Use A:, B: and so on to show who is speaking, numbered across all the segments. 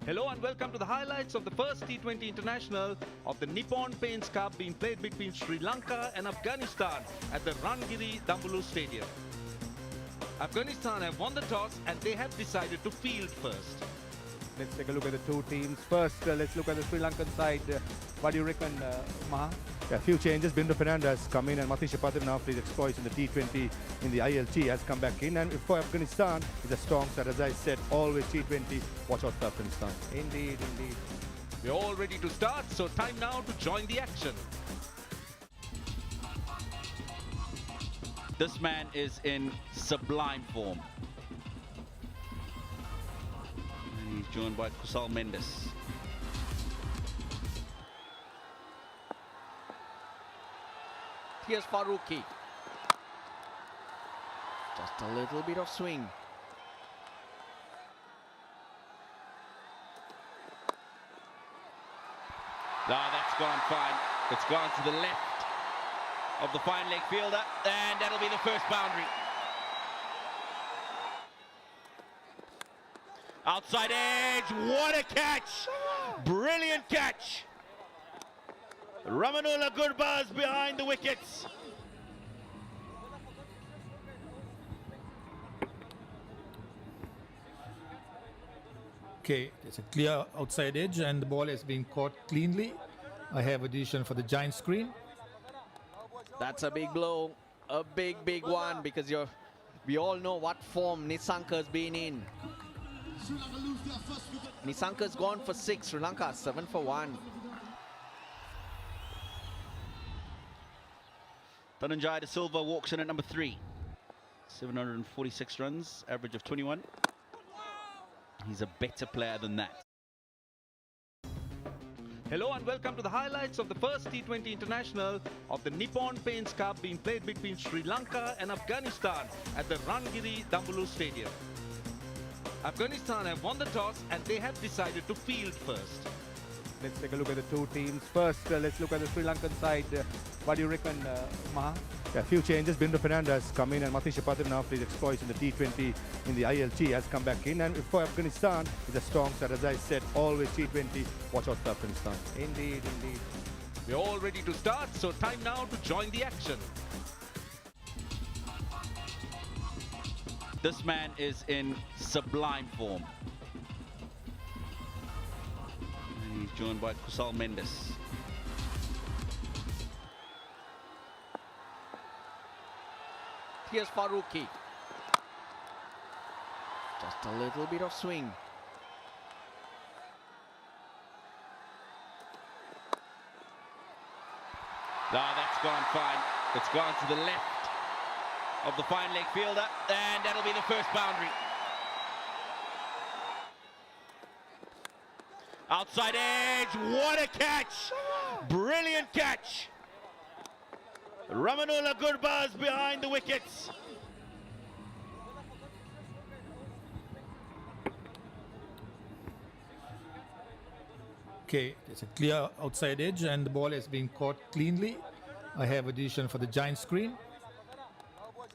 A: Hello and welcome to the highlights of the first T20 International of the Nippon Paints Cup being played between Sri Lanka and Afghanistan at the Rangiri Dambulu Stadium. Afghanistan have won the toss and they have decided to field first.
B: Let's take a look at the two teams. First, let's look at the Sri Lankan side. What do you reckon, Maha? Yeah, a few changes. Binder Fernandez come in and Matisha Patran after his exploits in the T20 in the ILT has come back in. And for Afghanistan, it's a strong side. As I said, always T20. Watch out for Afghanistan.
A: Indeed, indeed. We're all ready to start, so time now to join the action.
C: This man is in sublime form. And he's joined by Kusal Mendes. Here's Faruqi. Just a little bit of swing. That's gone fine. It's gone to the left of the fine leg fielder, and that'll be the first boundary. Outside edge, what a catch! Brilliant catch! Ramanullah Gurbaz behind the wickets.
D: Okay, it's a clear outside edge and the ball has been caught cleanly. I have a decision for the giant screen.
C: That's a big blow, a big one, because we all know what form Nisanka's been in. Nisanka's gone for 6, Sri Lanka 7 for 1. Dhananjaya De Silva walks in at number 3. 746 runs, average of 21. He's a better player than that.
A: Hello and welcome to the highlights of the first T20 International of the Nippon Paints Cup being played between Sri Lanka and Afghanistan at the Rangiri Dambulu Stadium. Afghanistan have won the toss and they have decided to field first.
B: Let's take a look at the two teams. First, let's look at the Sri Lankan side. What do you reckon, Maha? Yeah, a few changes. Binder Fernandez come in and Matisha Patran after his exploits in the T20 in the ILT has come back in. And for Afghanistan, it's a strong side. As I said, always T20. Watch out for Afghanistan.
A: Indeed, indeed. We're all ready to start, so time now to join the action.
C: This man is in sublime form. And he's joined by Kusal Mendes. Here's Faruqi. Just a little bit of swing. That's gone fine. It's gone to the left of the fine leg fielder, and that'll be the first boundary. Outside edge, what a catch! Brilliant catch! Ramanullah Gurbaz behind the wickets.
D: Okay, it's a clear outside edge and the ball has been caught cleanly. I have a decision for the giant screen.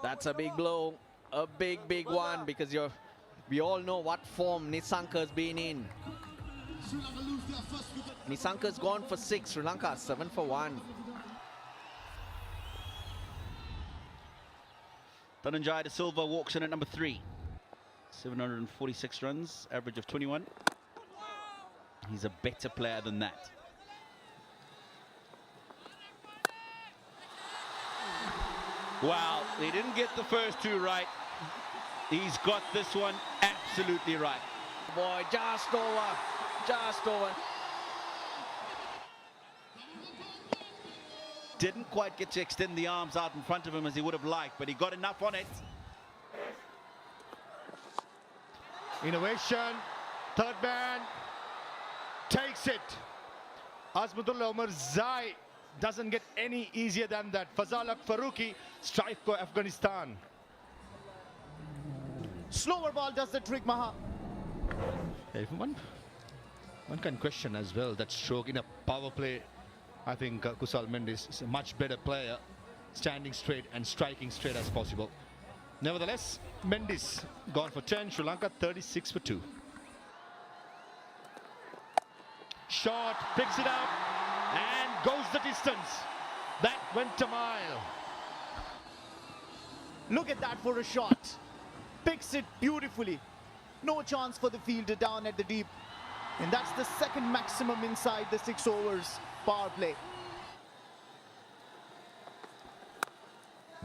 C: That's a big blow, a big one, because we all know what form Nisanka's been in. Nisanka's gone for 6, Sri Lanka 7 for 1. Dhananjaya De Silva walks in at number 3. 746 runs, average of 21. He's a better player than that. Well, he didn't get the first 2 right. He's got this one absolutely right. Boy, just over, just over. Didn't quite get to extend the arms out in front of him as he would have liked, but he got enough on it.
B: Innovation. Third man takes it. Azmatullah Umar Zai doesn't get any easier than that. Fazalak Faruqi strike for Afghanistan. Slower ball does the trick, Maha.
E: One can question as well that stroke in a power play. I think Kusal Mendes is a much better player, standing straight and striking straight as possible. Nevertheless, Mendes gone for 10, Sri Lanka 36 for 2. Shot, picks it up, and goes the distance. That went a mile.
F: Look at that for a shot. Picks it beautifully. No chance for the fielder down at the deep. And that's the second maximum inside the 6 overs power play.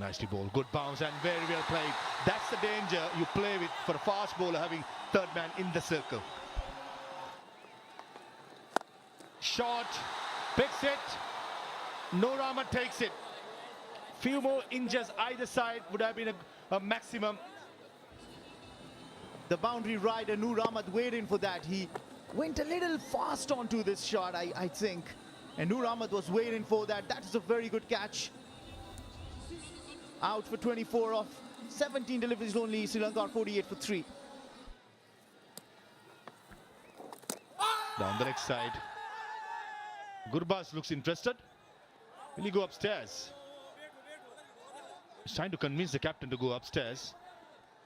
E: Nicely bowled, good bounce and very well played. That's the danger you play with for a fast bowler, having third man in the circle. Shot, picks it. No Rama takes it. Few more inches either side would have been a maximum.
F: The boundary rider Noor Ahmad waiting for that. He went a little fast onto this shot, I think. And Noor Ahmad was waiting for that. That is a very good catch. Out for 24 of 17 deliveries only. Sri Lanka 48 for 3.
E: Down the next side. Gurbaz looks interested. Will he go upstairs? He's trying to convince the captain to go upstairs.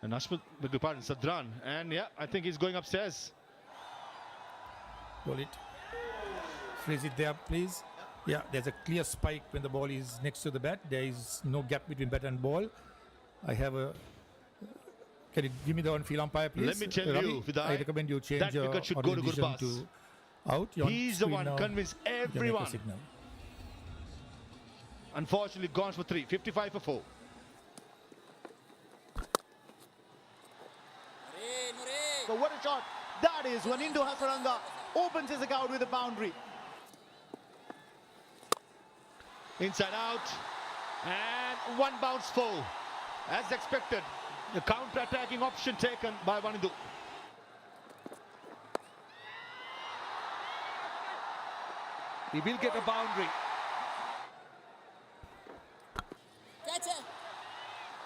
E: And Ashmat, beg your pardon, Sadran. And yeah, I think he's going upstairs.
D: Roll it. Freeze it there, please. Yeah, there's a clear spike when the ball is next to the bat. There is no gap between bat and ball. I have a... Can you give me the on-field umpire, please?
E: Let me tell
D: Ravi,
E: you, Vidai,
D: I recommend you change
E: that
D: your
E: wicket should go to
D: decision
E: Gurbaz.
D: to out.
E: He's the one convinced everyone. Unfortunately, gone for 3. 55 for 4.
F: But what a shot that is when Indo Hasaranga opens his account with a boundary.
E: Inside out. And one bounce foul. As expected. The counter-attacking option taken by Wanindu.
A: He will get a boundary.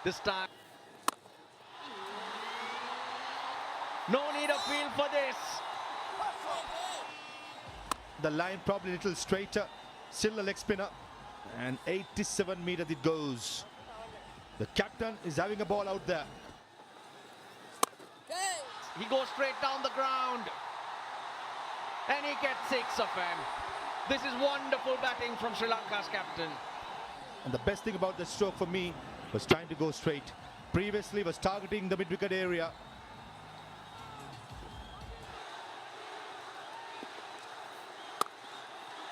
A: This time. No need of field for this.
E: The line probably a little straighter. Still a leg spinner. And 87 meters it goes. The captain is having a ball out there.
C: He goes straight down the ground. And he gets 6 of him. This is wonderful batting from Sri Lanka's captain.
E: And the best thing about the stroke for me was trying to go straight. Previously was targeting the mid-wicket area.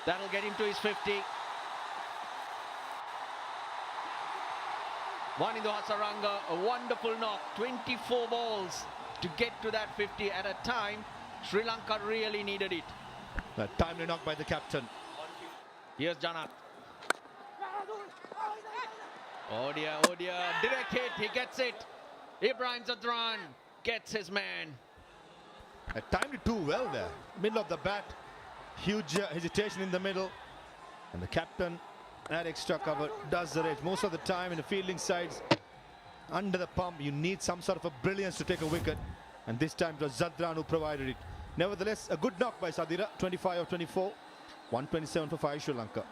C: That'll get him to his 50. Wanindu Hasaranga, a wonderful knock. 24 balls to get to that 50 at a time. Sri Lanka really needed it.
E: A timely knock by the captain.
C: Here's Janat. Oh dear, direct hit, he gets it. Ibrahim Zadran gets his man.
E: Timed it too well there. Middle of the bat. Huge hesitation in the middle. And the captain, that extra cover, does the rest. Most of the time in the fielding sides, under the pump, you need some sort of a brilliance to take a wicket. And this time it was Zadran who provided it. Nevertheless, a good knock by Sadira. 25 of 24. 127 for 5 Sri Lanka.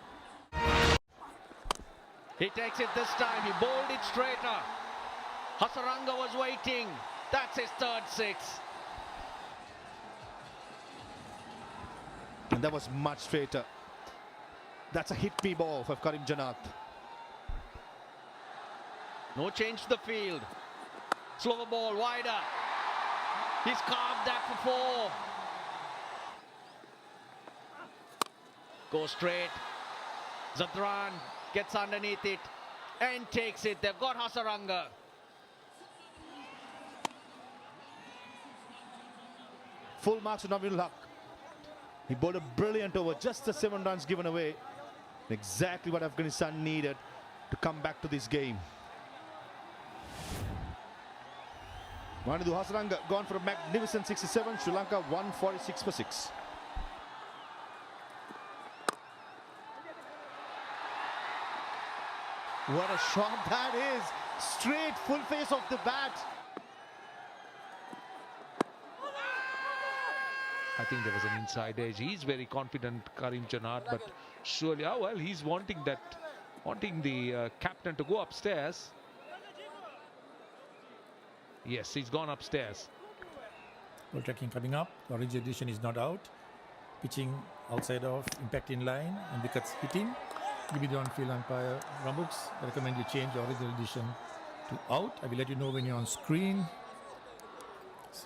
C: He takes it this time, he bowled it straighter. Hasaranga was waiting. That's his third 6.
E: And that was much straighter. That's a hit-me ball for Karim Janat.
C: No change to the field. Slower ball, wider. He's carved that for 4. Goes straight. Zadran gets underneath it and takes it. They've got Hasaranga.
E: Full marks to Nabil Haq. He bowled a brilliant over, just the 7 runs given away. Exactly what Afghanistan needed to come back to this game. Wanindu Hasaranga gone for a magnificent 67. Sri Lanka 146 for 6.
F: What a shot that is. Straight full face of the bat.
A: I think there was an inside edge. He's very confident, Karim Janat, but surely, oh well, he's wanting the captain to go upstairs. Yes, he's gone upstairs.
D: Ball tracking coming up. Orange edition is not out. Pitching outside of impact in line and wickets hitting. Give me the on-field umpire Rambuks. I recommend you change the original decision to out. I will let you know when you're on screen.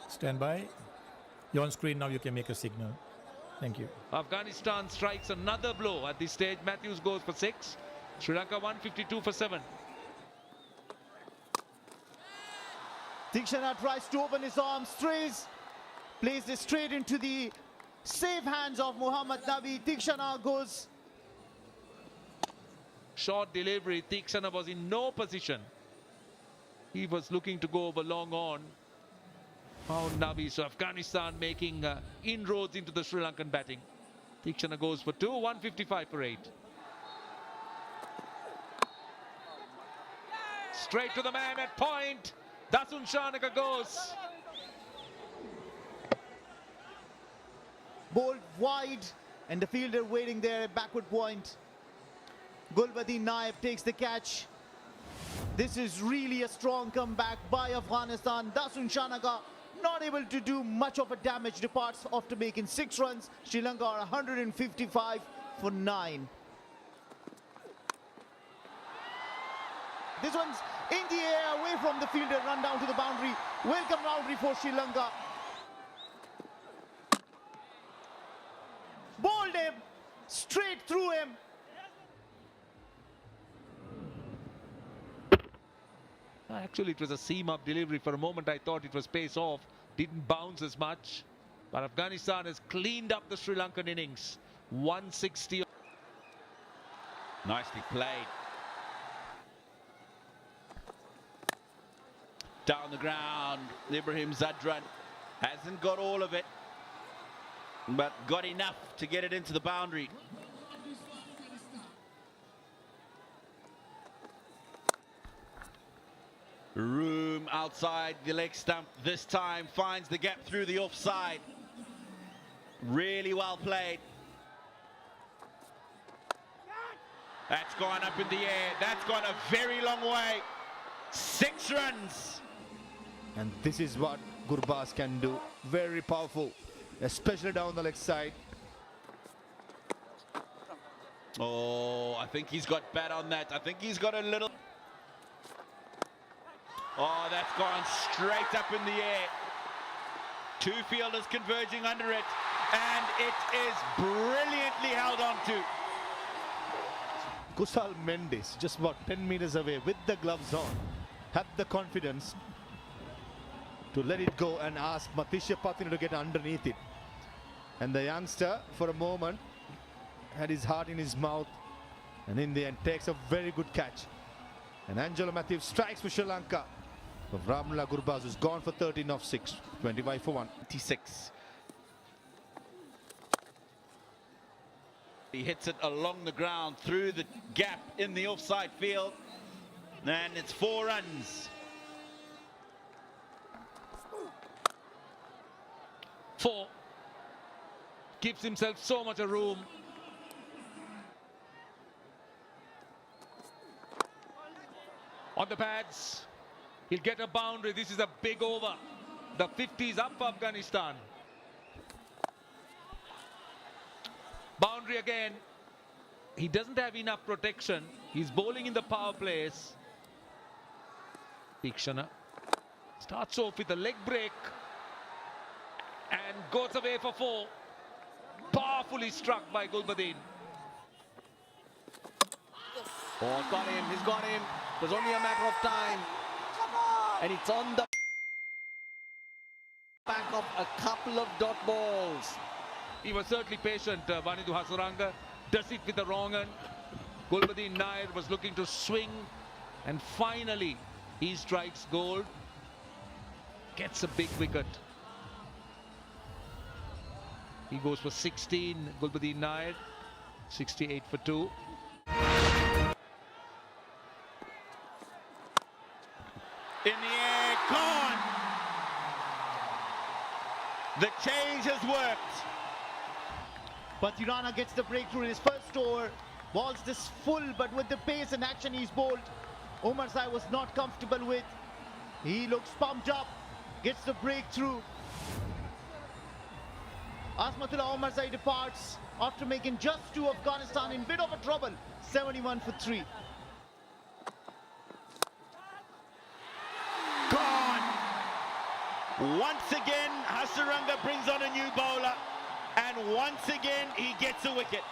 D: Stand by. You're on screen now, you can make a signal. Thank you.
A: Afghanistan strikes another blow at this stage. Matthews goes for 6. Sri Lanka 152 for 7.
F: Tikshana tries to open his arms, plays it straight into the safe hands of Muhammad Nabi. Tikshana goes.
A: Short delivery. Tikshana was in no position. He was looking to go over long on. Found Nabi. So Afghanistan making inroads into the Sri Lankan batting. Tikshana goes for 2. 155 for 8. Straight to the man at point. Dasun Shanaka goes.
F: Bowled wide and the fielder waiting there at backward point. Gulbadin Naib takes the catch. This is really a strong comeback by Afghanistan. Dasun Shanaka not able to do much of a damage, departs after making 6 runs. Sri Lanka are 155 for 9. This one's in the air, away from the fielder, run down to the boundary. Welcome boundary for Sri Lanka. Bowled him, straight through him.
A: Actually, it was a seam-up delivery. For a moment, I thought it was pace off. Didn't bounce as much. But Afghanistan has cleaned up the Sri Lankan innings. 160.
C: Nicely played. Down the ground, Ibrahim Zadran hasn't got all of it, but got enough to get it into the boundary. Room outside the leg stump this time, finds the gap through the offside. Really well played. That's gone up in the air. That's gone a very long way. 6 runs.
B: And this is what Gurbaz can do. Very powerful, especially down the leg side.
C: Oh, I think he's got bad on that. I think he's got a little... Oh, that's gone straight up in the air. 2 fielders converging under it. And it is brilliantly held on to.
B: Kusal Mendes, just about 10 meters away with the gloves on, had the confidence to let it go and ask Matisha Patina to get underneath it. And the youngster, for a moment, had his heart in his mouth, and in the end takes a very good catch. And Angelo Matthews strikes for Sri Lanka. But Ramla Gurbaz is gone for 13 off 6, 25 for 1.
C: 26. He hits it along the ground through the gap in the offside field. And it's 4 runs.
A: 4. Gives himself so much of room. On the pads. He'll get a boundary. This is a big over. The 50 is up for Afghanistan. Boundary again. He doesn't have enough protection. He's bowling in the power plays. Tikshana starts off with a leg break and goes away for 4. Powerfully struck by Gulbadin.
G: Oh, got him, he's got him. It was only a matter of time. And it's on the back of a couple of dot balls.
A: He was certainly patient, Vanidu Hasaranga. Does it with the wrong end. Gulbadin Nair was looking to swing. And finally, he strikes gold. Gets a big wicket. He goes for 16, Gulbadin Nair. 68 for 2.
C: In the air, gone! The change has worked.
F: But Tirana gets the breakthrough in his first over. Ball's this full, but with the pace and action he's bowled, Omar Sai was not comfortable with. He looks pumped up, gets the breakthrough. Asmatullah Omarzai departs after making just 2. Afghanistan in bit of a trouble. 71 for 3.
C: Gone! Once again, SriLanka brings on a new bowler, and once again, he gets a wicket.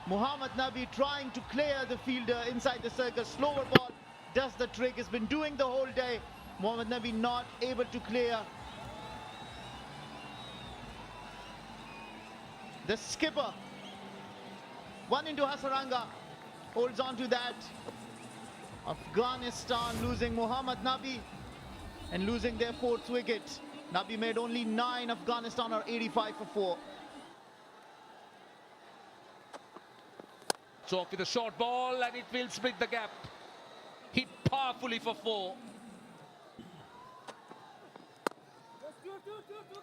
F: Muhammad Nabi trying to clear the fielder inside the circle. Slower ball does the trick. Has been doing the whole day. Muhammad Nabi not able to clear. The skipper, one into SriLanka, holds on to that. Afghanistan losing Muhammad Nabi and losing their 4th wicket. Nabi made only 9. Afghanistan are 85 for 4.
A: So off with a short ball and it will split the gap. Hit powerfully for 4.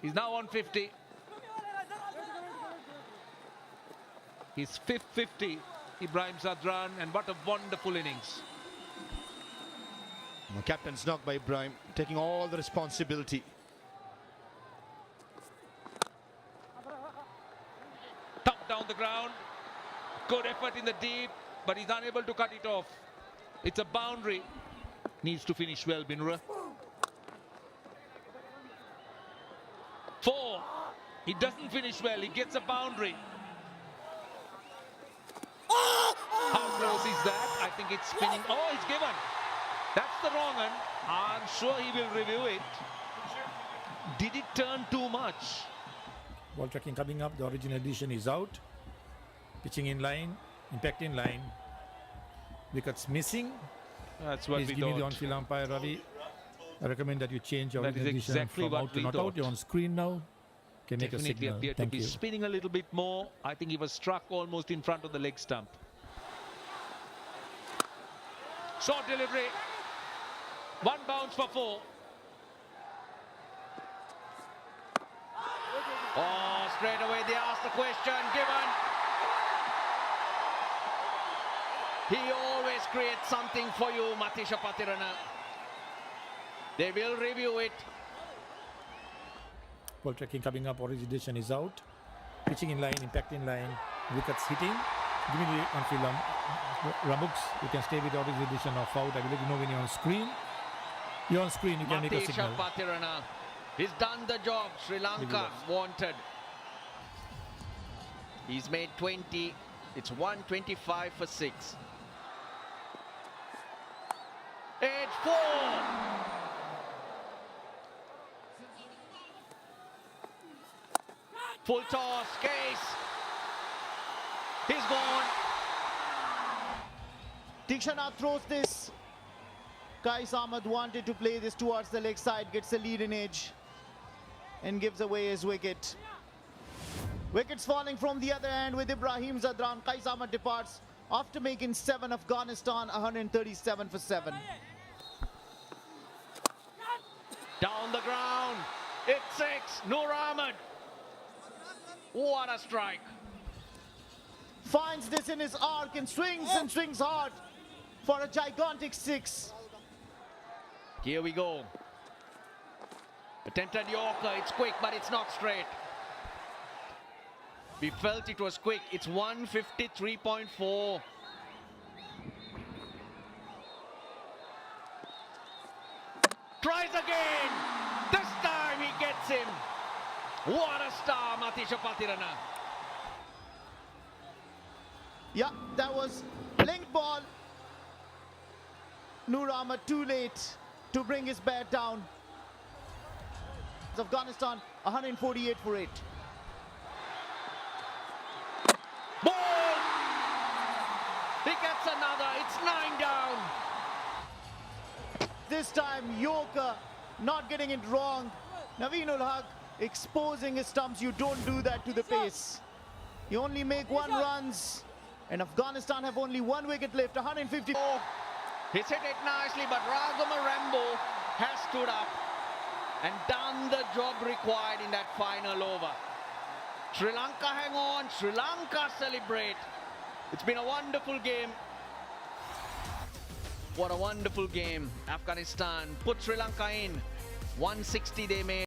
A: He's now on 50. His 5th 50, Ibrahim Zadran, and what a wonderful innings.
E: The captain's knocked by Ibrahim, taking all the responsibility.
A: Tucked down the ground. Good effort in the deep, but he's unable to cut it off. It's a boundary. Needs to finish well, Binura. 4. He doesn't finish well. He gets a boundary. How close is that? I think it's spinning. Oh, it's given. That's the wrong one. I'm sure he will review it. Did it turn too much?
D: Ball tracking coming up. The original edition is out. Pitching in line. Impact in line. Wickets missing.
A: That's what
D: Please
A: we
D: give me the
A: thought.
D: on-field umpire, Ravi. I recommend that you change your
A: That is
D: edition
A: exactly
D: from
A: what
D: out to
A: we
D: not
A: thought.
D: out. You're on screen now. Can make a
A: Definitely
D: signal.
A: appeared to
D: Thank
A: be
D: you.
A: spinning a little bit more. I think he was struck almost in front of the leg stump. Short delivery. 1 bounce for 4.
G: Oh, straight away they asked the question. Given. He always creates something for you, Matisha Patirana. They will review it.
D: Ball tracking coming up. Orange edition is out. Pitching in line. Impact in line. Wickets hitting. Give me the on-field Ramuks. You can stay with the orange edition of out. I will let you know when you're on screen. You're on screen. You can make a
G: Matisha
D: signal.
G: Patirana. He's done the job Sri Lanka wanted. He's made 20. It's 125 for 6. It's 4. Full toss, Case. He's gone.
F: Tikshanath throws this. Qais Ahmed wanted to play this towards the leg side, gets a lead in edge and gives away his wicket. Wickets falling from the other end with Ibrahim Zadran. Qais Ahmed departs after making 7. Afghanistan 137 for 7.
G: Down the ground. It's 6. Noor Ahmed. What a strike.
F: Finds this in his arc and swings hard for a gigantic 6.
G: Here we go. Attempted Yorker. It's quick, but it's not straight. We felt it was quick. It's 153.4. Tries again. This time he gets him. What a star, Matisha Patirana.
F: Yeah, that was linked ball. Noor Ahmed too late to bring his bat down. Afghanistan 148 for 8.
G: Ball! He gets another. It's 9 down.
F: This time Yorker not getting it wrong. Naveenul Haq exposing his stumps. You don't do that to the pace. You only make 1 runs. And Afghanistan have only 1 wicket left. 150.
G: He's hit it nicely, but Ragama Rambo has stood up and done the job required in that final over. Sri Lanka hang on, Sri Lanka celebrate. It's been a wonderful game. What a wonderful game. Afghanistan put Sri Lanka in. 160 they made.